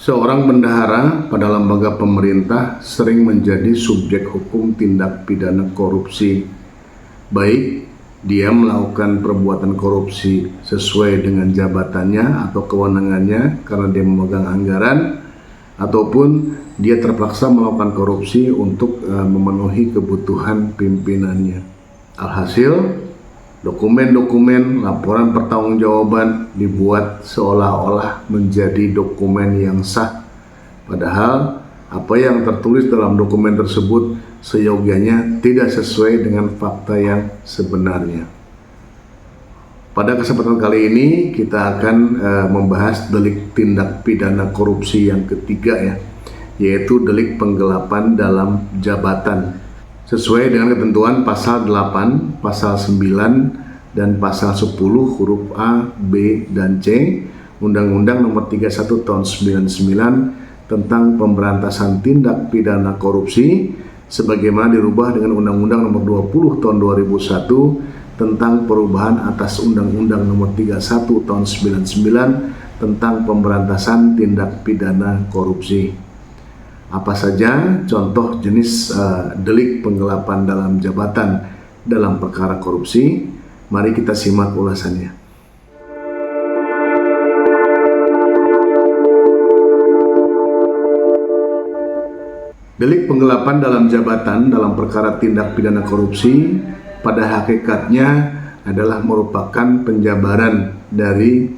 Seorang bendahara pada lembaga pemerintah sering menjadi subjek hukum tindak pidana korupsi, baik dia melakukan perbuatan korupsi sesuai dengan jabatannya atau kewenangannya karena dia memegang anggaran, ataupun dia terpaksa melakukan korupsi untuk memenuhi kebutuhan pimpinannya. Alhasil, dokumen-dokumen laporan pertanggungjawaban dibuat seolah-olah menjadi dokumen yang sah, padahal apa yang tertulis dalam dokumen tersebut seyogianya tidak sesuai dengan fakta yang sebenarnya. Pada kesempatan kali ini kita akan membahas delik tindak pidana korupsi yang ketiga, yaitu delik penggelapan dalam jabatan. Sesuai dengan ketentuan pasal 8, pasal 9, dan pasal 10 huruf A, B, dan C Undang-Undang Nomor 31 Tahun 99 tentang pemberantasan tindak pidana korupsi, sebagaimana dirubah dengan Undang-Undang Nomor 20 Tahun 2001 tentang perubahan atas Undang-Undang Nomor 31 Tahun 99 tentang pemberantasan tindak pidana korupsi. Apa saja contoh jenis delik penggelapan dalam jabatan dalam perkara korupsi? Mari kita simak ulasannya. Delik penggelapan dalam jabatan dalam perkara tindak pidana korupsi pada hakikatnya adalah merupakan penjabaran dari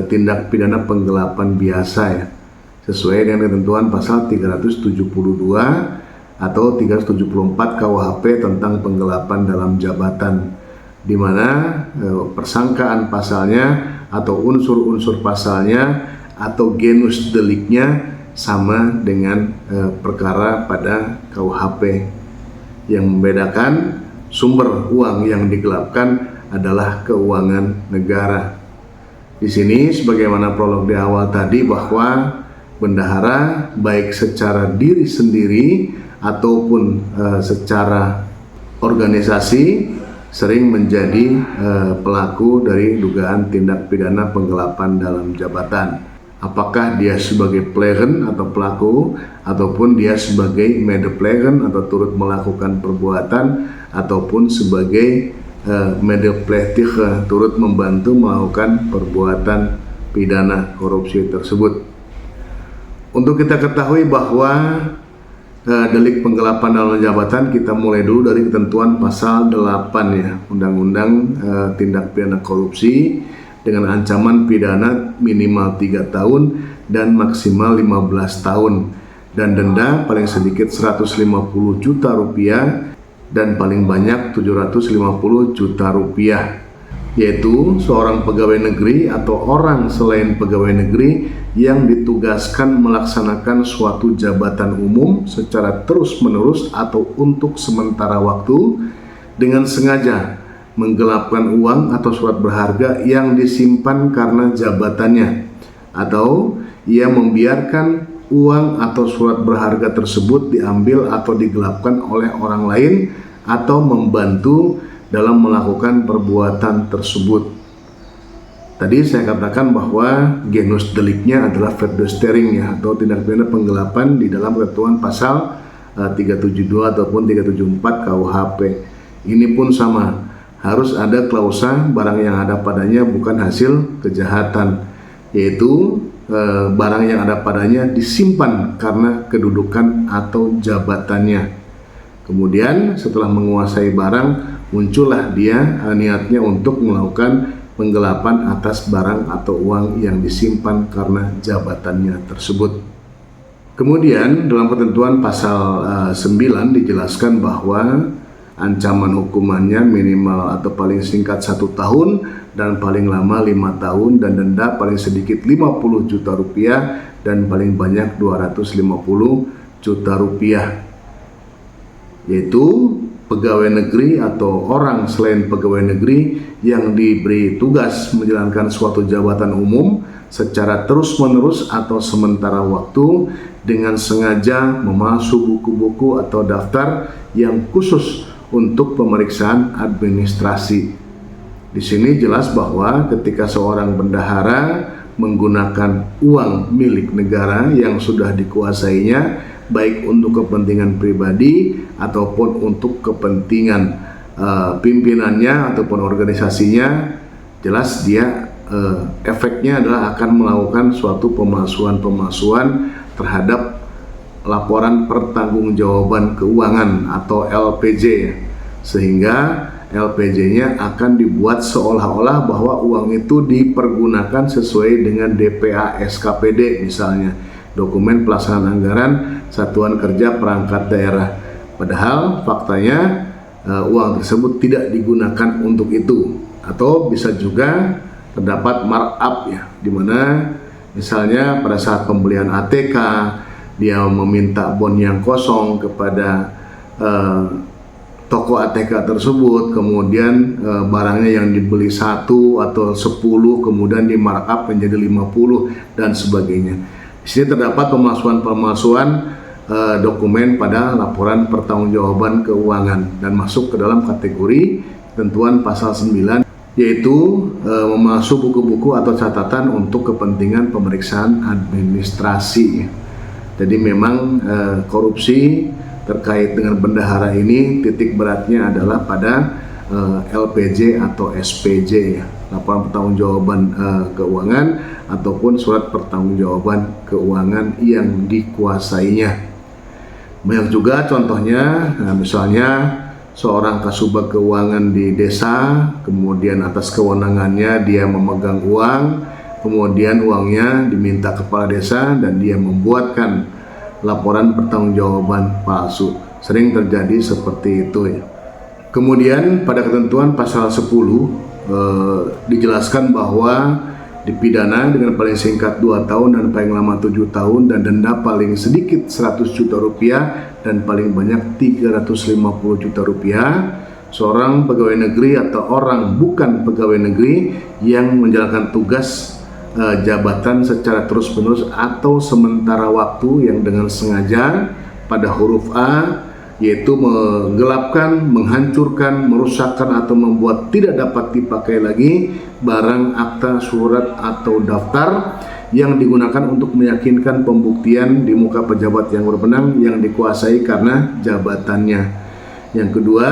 tindak pidana penggelapan biasa, sesuai dengan ketentuan pasal 372 atau 374 KUHP tentang penggelapan dalam jabatan, di mana persangkaan pasalnya atau unsur-unsur pasalnya atau genus deliknya sama dengan perkara pada KUHP. Yang membedakan, sumber uang yang digelapkan adalah keuangan negara. Di sini sebagaimana prolog di awal tadi, bahwa bendahara baik secara diri sendiri ataupun secara organisasi sering menjadi pelaku dari dugaan tindak pidana penggelapan dalam jabatan. Apakah dia sebagai plegen atau pelaku, ataupun dia sebagai medeplegen atau turut melakukan perbuatan, ataupun sebagai medepletige turut membantu melakukan perbuatan pidana korupsi tersebut. Untuk kita ketahui bahwa delik penggelapan dalam jabatan, kita mulai dulu dari ketentuan pasal 8 Undang-Undang Tindak Pidana Korupsi dengan ancaman pidana minimal 3 tahun dan maksimal 15 tahun dan denda paling sedikit 150 juta rupiah dan paling banyak 750 juta rupiah, yaitu seorang pegawai negeri atau orang selain pegawai negeri yang ditugaskan melaksanakan suatu jabatan umum secara terus-menerus atau untuk sementara waktu dengan sengaja menggelapkan uang atau surat berharga yang disimpan karena jabatannya, atau ia membiarkan uang atau surat berharga tersebut diambil atau digelapkan oleh orang lain atau membantu dalam melakukan perbuatan tersebut. Tadi saya katakan bahwa genus deliknya adalah verdustering atau tindak pidana penggelapan di dalam ketentuan pasal 372 ataupun 374 KUHP. Ini pun sama, harus ada klausa barang yang ada padanya bukan hasil kejahatan, yaitu barang yang ada padanya disimpan karena kedudukan atau jabatannya. Kemudian setelah menguasai barang, muncullah dia niatnya untuk melakukan penggelapan atas barang atau uang yang disimpan karena jabatannya tersebut. Kemudian dalam ketentuan pasal 9 dijelaskan bahwa ancaman hukumannya minimal atau paling singkat 1 tahun dan paling lama 5 tahun dan denda paling sedikit 50 juta rupiah dan paling banyak 250 juta rupiah, yaitu pegawai negeri atau orang selain pegawai negeri yang diberi tugas menjalankan suatu jabatan umum secara terus-menerus atau sementara waktu dengan sengaja memalsu buku-buku atau daftar yang khusus untuk pemeriksaan administrasi. Di sini jelas bahwa ketika seorang bendahara menggunakan uang milik negara yang sudah dikuasainya, baik untuk kepentingan pribadi ataupun untuk kepentingan pimpinannya ataupun organisasinya, jelas dia efeknya adalah akan melakukan suatu pemalsuan terhadap laporan pertanggungjawaban keuangan atau LPJ, sehingga LPJ-nya akan dibuat seolah-olah bahwa uang itu dipergunakan sesuai dengan DPA SKPD, misalnya dokumen pelaksanaan anggaran Satuan Kerja Perangkat Daerah, padahal faktanya uang tersebut tidak digunakan untuk itu. Atau bisa juga terdapat markup ya, dimana misalnya pada saat pembelian ATK dia meminta bon yang kosong kepada toko ATK tersebut, kemudian barangnya yang dibeli 1 atau 10 kemudian di markup menjadi 50 dan sebagainya. Di sini terdapat pemalsuan dokumen pada laporan pertanggungjawaban keuangan dan masuk ke dalam kategori ketentuan pasal 9, yaitu memalsu buku-buku atau catatan untuk kepentingan pemeriksaan administrasi. Jadi memang korupsi terkait dengan bendahara ini titik beratnya adalah pada LPJ atau SPJ, laporan pertanggungjawaban keuangan ataupun surat pertanggungjawaban keuangan yang dikuasainya. Banyak juga contohnya, misalnya seorang kasubag keuangan di desa, kemudian atas kewenangannya dia memegang uang, kemudian uangnya diminta kepala desa dan dia membuatkan laporan pertanggungjawaban palsu. Sering terjadi seperti itu ya. Kemudian pada ketentuan pasal 10 dijelaskan bahwa dipidana dengan paling singkat 2 tahun dan paling lama 7 tahun dan denda paling sedikit 100 juta rupiah dan paling banyak 350 juta rupiah seorang pegawai negeri atau orang bukan pegawai negeri yang menjalankan tugas jabatan secara terus-menerus atau sementara waktu yang dengan sengaja pada huruf A, yaitu menggelapkan, menghancurkan, merusakkan atau membuat tidak dapat dipakai lagi barang, akta, surat atau daftar yang digunakan untuk meyakinkan pembuktian di muka pejabat yang berwenang yang dikuasai karena jabatannya. Yang kedua,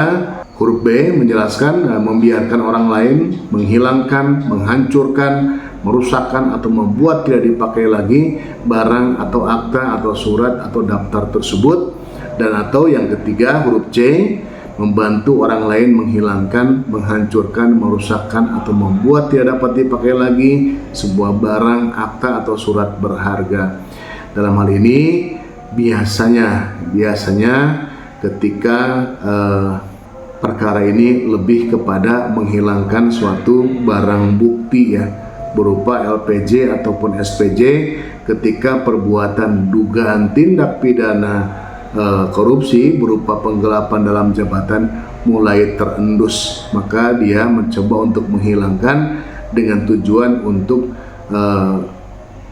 huruf B menjelaskan membiarkan orang lain menghilangkan, menghancurkan, merusakkan atau membuat tidak dipakai lagi barang atau akta atau surat atau daftar tersebut. Dan atau yang ketiga, huruf C, membantu orang lain menghilangkan, menghancurkan, merusakkan atau membuat tidak dapat dipakai lagi sebuah barang, akta atau surat berharga. Dalam hal ini biasanya ketika perkara ini lebih kepada menghilangkan suatu barang bukti ya, berupa LPJ ataupun SPJ ketika perbuatan dugaan tindak pidana korupsi berupa penggelapan dalam jabatan mulai terendus, maka dia mencoba untuk menghilangkan dengan tujuan untuk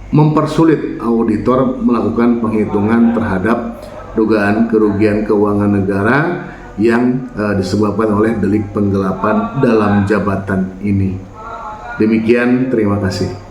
mempersulit auditor melakukan penghitungan terhadap dugaan kerugian keuangan negara yang disebabkan oleh delik penggelapan dalam jabatan ini. Demikian, terima kasih.